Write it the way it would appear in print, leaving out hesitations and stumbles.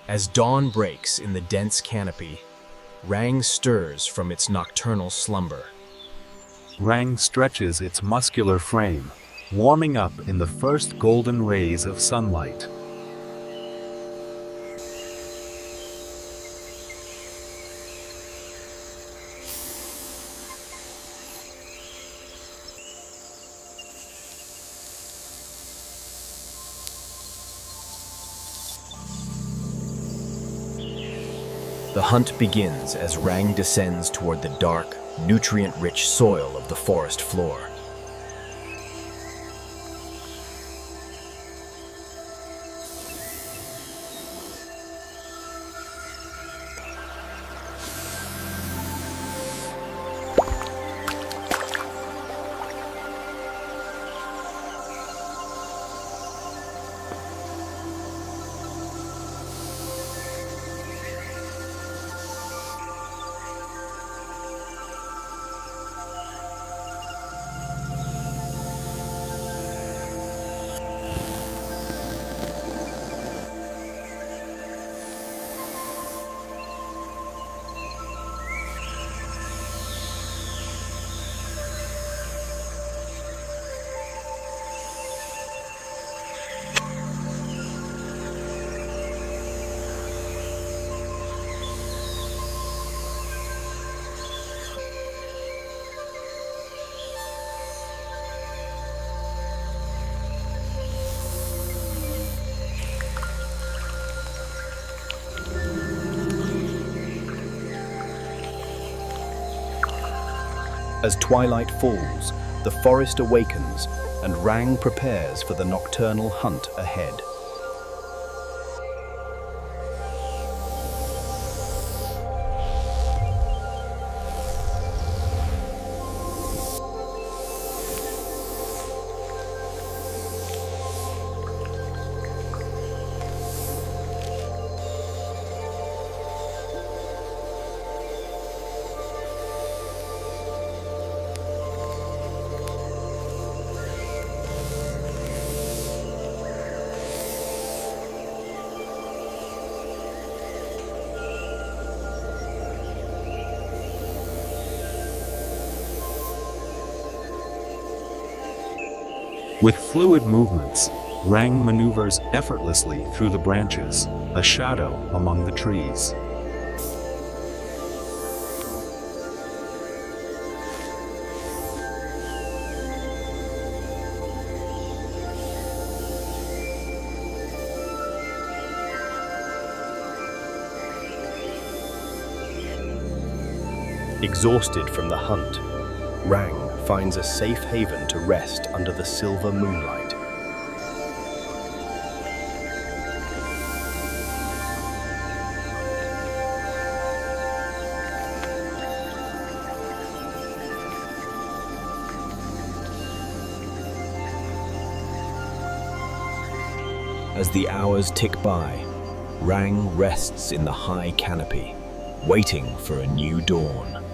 As dawn breaks in the dense canopy, Rang stirs from its nocturnal slumber. Rang stretches its muscular frame, warming up in the first golden rays of sunlight. The hunt begins as Rang descends toward the dark, nutrient-rich soil of the forest floor. As twilight falls, the forest awakens and Rang prepares for the nocturnal hunt ahead. With fluid movements, Rang maneuvers effortlessly through the branches, a shadow among the trees. Exhausted from the hunt, Rang finds a safe haven to rest under the silver moonlight. As the hours tick by, Rang rests in the high canopy, waiting for a new dawn.